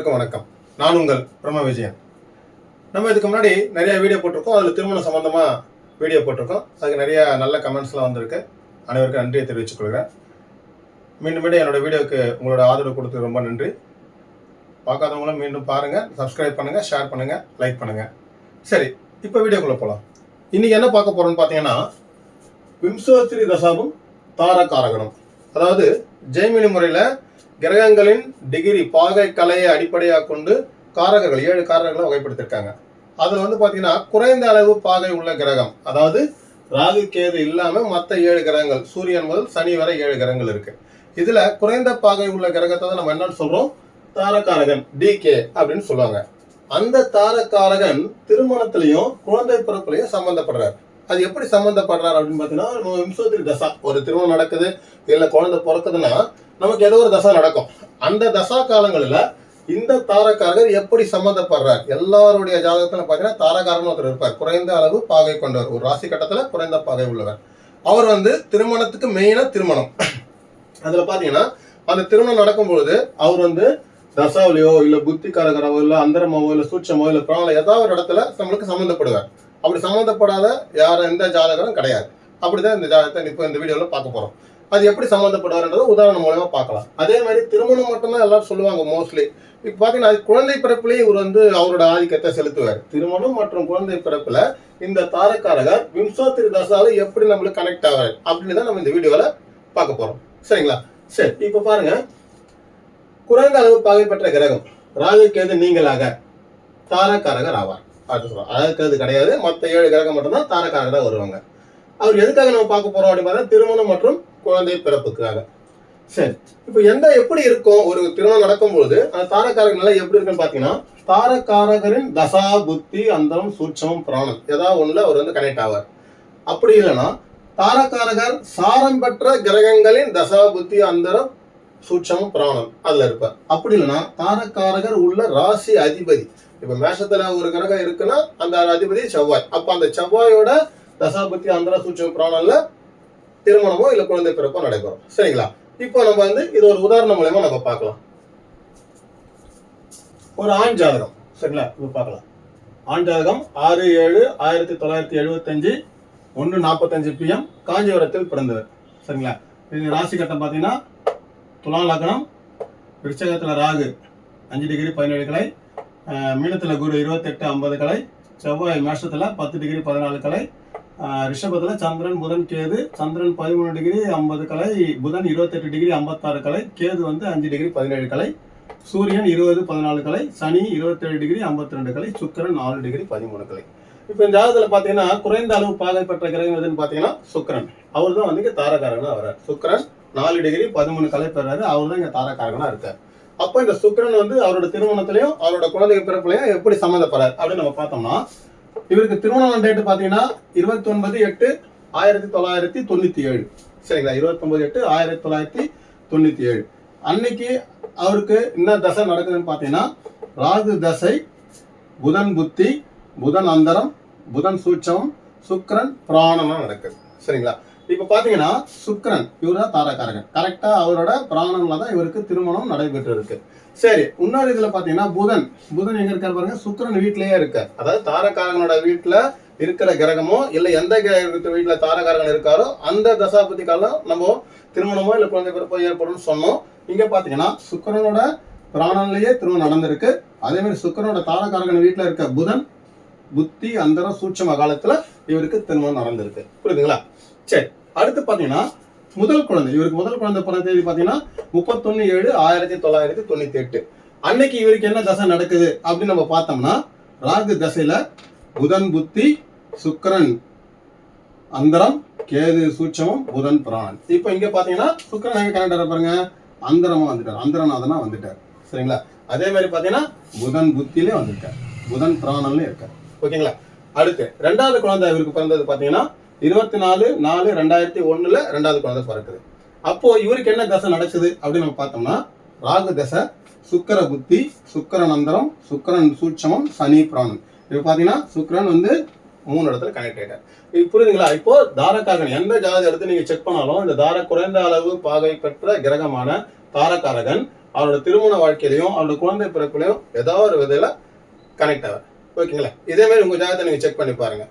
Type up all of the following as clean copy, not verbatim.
அனைவருக்கும் வணக்கம். நான் உங்கள் பிரம்ம விஜயன். நம்ம இதுக்கு முன்னாடி நிறைய வீடியோ போட்டிருக்கோம். அதில் திருமணம் சம்பந்தமாக வீடியோ போட்டிருக்கோம். அதுக்கு நிறைய நல்ல கமெண்ட்ஸ்லாம் வந்திருக்கு. அனைவருக்கும் நன்றியை தெரிவித்துக் கொள்கிறேன். மீண்டும் என்னோட வீடியோவுக்கு உங்களோட ஆதரவு கொடுத்து ரொம்ப நன்றி. பார்க்காதவங்களும் மீண்டும் பாருங்கள், சப்ஸ்கிரைப் பண்ணுங்கள், ஷேர் பண்ணுங்கள், லைக் பண்ணுங்கள். சரி, இப்போ வீடியோக்குள்ளே போகலாம். இன்றைக்கி என்ன பார்க்க போகிறோம்னு பார்த்தீங்கன்னா, விம்சோத்திரி தசாவும் தாரகாரகணம். அதாவது ஜெய்மினி முறையில் கிரகங்களின் டிகிரி பாகை கலையை அடிப்படையாக கொண்டு காரகர்கள் 7 காரகர்களை வகைப்படுத்திருக்காங்க. அதில் பார்த்தீங்கன்னா குறைந்த அளவு பாகை உள்ள கிரகம், அதாவது ராகு கேது இல்லாமல் மற்ற 7 கிரகங்கள், சூரியன் முதல் சனி வரை 7 கிரகங்கள் இருக்கு. இதில் குறைந்த பாகை உள்ள கிரகத்தை தான் நம்ம என்னன்னு சொல்றோம், தாரகாரகன் டிகே அப்படின்னு சொல்லுவாங்க. அந்த தாரகாரகன் திருமணத்திலையும் குழந்தை பிறப்புலையும் சம்பந்தப்படுறாரு. அது எப்படி சம்பந்தப்படுறாரு அப்படின்னு பார்த்தீங்கன்னா, விம்சோத்திரி தசா, ஒரு திருமணம் நடக்குது இல்லை குழந்தை பிறக்குதுன்னா நமக்கு ஏதோ ஒரு தசா நடக்கும். அந்த தசா காலங்களில் இந்த தாரகாரகர் எப்படி சம்மந்தப்படுறார், எல்லாருடைய ஜாதகத்தில் பார்த்தீங்கன்னா தாரகாரன் ஒருத்தர் இருப்பார், குறைந்த அளவு பாகை கொண்டவர், ஒரு ராசி கட்டத்தில் குறைந்த பாகை உள்ளவர். அவர் திருமணத்துக்கு மெயினாக திருமணம். அதில் பார்த்தீங்கன்னா அந்த திருமணம் நடக்கும்பொழுது அவர் தசாவிலையோ இல்லை புத்திகாரகராவோ இல்லை அந்தரமாவோ இல்லை சூட்சமோ இல்லை பிராணம் ஏதாவது ஒரு இடத்துல நம்மளுக்கு சம்மந்தப்படுவார். அப்படி சம்மந்தப்படாத யாரும் எந்த ஜாதகரும் கிடையாது. அப்படிதான் இந்த ஜாதகத்தை இப்போ இந்த வீடியோவில் பார்க்க போகிறோம். அது எப்படி சம்மந்தப்படுவார்ன்றதை உதாரணம் மூலமா பார்க்கலாம். அதே மாதிரி திருமணம் மட்டும்தான் எல்லாரும் சொல்லுவாங்க மோஸ்ட்லி. இப்போ பார்த்தீங்கன்னா குழந்தை பிறப்புலேயே இவர் அவரோட ஆதிக்கத்தை செலுத்துவார். திருமணம் மற்றும் குழந்தை பிறப்புல இந்த தாரகாரகர் விம்சோத்திரி தசால எப்படி நம்மளுக்கு கனெக்ட் ஆவார் அப்படின்னு தான் நம்ம இந்த வீடியோவில் பார்க்க போறோம். சரிங்களா? சரி, இப்போ பாருங்க, குறைந்த அளவு பாகை பெற்ற கிரகம் ராகு கேது நீங்களாக தாரகாரகர் ஆவார். அது கிடையாது, மற்ற 7 கிரகம் மட்டும்தான் தாரகாரகராக வருவாங்க. அவர் எதுக்காக நம்ம பார்க்க போறோம் அப்படின்னு பார்த்தா திருமணம் மற்றும் குழந்தை பிறப்புக்காக. சரி, இப்போ எப்படி இருக்கும் ஒரு திருமணம் நடக்கும்போது அந்த தாரகாரகர் நிலை எப்படி இருக்குன்னு பார்த்தீங்கன்னா, தாரகாரகரின் தசா புத்தி அந்தரம் சூட்சமம் பிராணம் ஏதாவது ஒண்ணுல அவர் கனெக்ட் ஆவார். அப்படி இல்லைன்னா தாரகாரகர் சாரம் பெற்ற கிரகங்களின் தசா புத்தி அந்தரம் சூட்சமம் பிராணம் அதுல இருப்பார். அப்படி இல்லைன்னா தாரகாரகர் உள்ள ராசி அதிபதி, இப்ப மேஷத்துல ஒரு கிரகம் இருக்குன்னா அந்த அதிபதி செவ்வாய், அப்ப அந்த செவ்வாயோட தசாபுத்தி அந்தர சூட்சம பிராணம்ல திருமணமோ இல்ல குழந்தை பிறப்போ நடைபெறும். சரிங்களா? இப்போ நம்ம இது ஒரு உதாரணம் மூலமா நம்ம பார்க்கலாம். ஒரு ஆண் ஜாதகம். சரிங்களா? இப்போ பார்க்கலாம். ஆண் ஜாதகம் 6/7/1975 1:45 PM காஞ்சிபுரத்தில் பிறந்தவர். சரிங்களா? இது ராசி கட்டம் பார்த்தீங்கன்னா துலா லக்னம், விருச்சகத்துல ராகு 5 டிகிரி 17 கலை, மீனத்துல குரு 28-50 கலை, செவ்வாய் மேஷத்துல 10 டிகிரி 14 கலை, ரிஷபத்துல சந்திரன் புதன் கேது, சந்திரன் 13 டிகிரி 50 கலை, புதன் 28 டிகிரி 56 கலை, கேது 5 டிகிரி 17 கலை, சூரியன் 20-14 கலை, சனி 27 டிகிரி 52 கலை, சுக்கிரன் 4 டிகிரி 13 கலை. இப்போ இந்த ஜாதகத்துல பாத்தீங்கன்னா குறைந்த அளவு பாகை பெற்ற கிரகம் எதுன்னு பாத்தீங்கன்னா சுக்கிரன். அவர் தான் இங்க தாரகாரகனா வர்றார். சுக்கிரன் 4 டிகிரி 13 கலை பெறாரு. அவர் தான் இங்க தாரகாரகனா இருக்கார். அப்போ இந்த சுக்கிரன் அவரோட திருமணத்திலையும் அவரோட குழந்தை பிறப்புலையும் எப்படி சம்மந்தப்படுறார் அப்படின்னு நம்ம பார்த்தோம்னா, இவருக்கு திருமணம் டேட் பார்த்தீங்கன்னா 29/8/1997. சரிங்களா? 29/8/1997 அன்னைக்கு அவருக்கு என்ன தசை நடக்குதுன்னு பார்த்தீங்கன்னா, ராகு தசை, புதன் புத்தி, புதன் அந்தரம், புதன் சூட்சமம், சுக்கிரன் பிராணமா நடக்குது. சரிங்களா? இப்ப பாத்தீங்கன்னா சுக்கிரன் இவர் தான் தாரகாரகன். கரெக்டா அவரோட பிராணம்ல தான் இவருக்கு திருமணம் நடைபெற்று இருக்கு. சரி, இன்னொரு இதுல பாத்தீங்கன்னா புதன் எங்க இருக்காரு பாருங்க, சுக்கிரன் வீட்லயே இருக்கார். அதாவது தாரகாரகனோட வீட்டுல இருக்கிற கிரகமோ இல்ல எந்த வீட்டுல தாரகாரகன் இருக்காரோ அந்த தசாபதி காலம் நம்ம திருமணமோ இல்ல குழந்தை பிறப்போ ஏற்படும் சொன்னோம். இங்க பாத்தீங்கன்னா சுக்கிரனோட பிராணன்லயே திருமணம் நடந்திருக்கு. அதே மாதிரி சுக்கிரனோட தாரகாரகன் வீட்டுல இருக்க புதன் புத்தி அந்தரம் சூட்சம காலத்துல இவருக்கு திருமணம் நடந்திருக்கு. புரியுதுங்களா? சரி, அடுத்து பாத்தீங்கன்னா இவருக்கு முதல் குழந்தை பிறந்த தேதி பாத்தீங்கன்னா 31/7/1998. அன்னைக்கு இவருக்கு என்ன தசை நடக்குது அப்படின்னு நம்ம பார்த்தோம்னா, ராகு தசையில புதன் புத்தி, சுக்கிரன் அந்தரம், கேது சூட்சமம், புதன் பிராணன். இப்ப இங்க பாத்தீங்கன்னா சுக்கிரன் எங்க கனெக்ட் பாருங்க, அந்தரமா வந்துட்டார், அந்தரநாதனா வந்துட்டார். சரிங்களா? அதே மாதிரி பாத்தீங்கன்னா புதன் புத்திலே வந்துட்டார், புதன் பிராணன்ல இருக்கார். ஓகேங்களா? அடுத்து 2வது குழந்தை இவருக்கு பிறந்தது பாத்தீங்கன்னா 24/4/2001 2வது குழந்தை பிறக்குது. அப்போ இவருக்கு என்ன தசை நடக்குது அப்படின்னு நம்ம பார்த்தோம்னா, ராகு தசை, சுக்கிர புத்தி, சுக்கிரன் அந்தரம், சுக்கிரன் சூட்சமம், சனி பிராணன். இப்போ பாத்தீங்கன்னா சுக்கிரன் 3 இடத்துல கனெக்ட் ஆயிட்டார். இது புரியுதுங்களா? இப்போ தாரகாரகன் எந்த ஜாதகம் எடுத்து நீங்க செக் பண்ணாலும் இந்த குறைந்த அளவு பாகை பெற்ற கிரகமான தாரகாரகன் அவரோட திருமண வாழ்க்கையிலையும் அவரோட குழந்தை பிறப்புலையும் ஏதோ ஒரு விதையில கனெக்ட் ஆகும். ஓகேங்களா? இதே மாதிரி உங்கள் ஜாதகத்தை நீங்கள் செக் பண்ணி பாருங்கள்.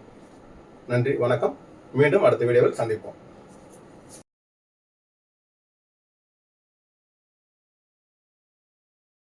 நன்றி, வணக்கம். மீண்டும் அடுத்த வீடியோவில் சந்திப்போம்.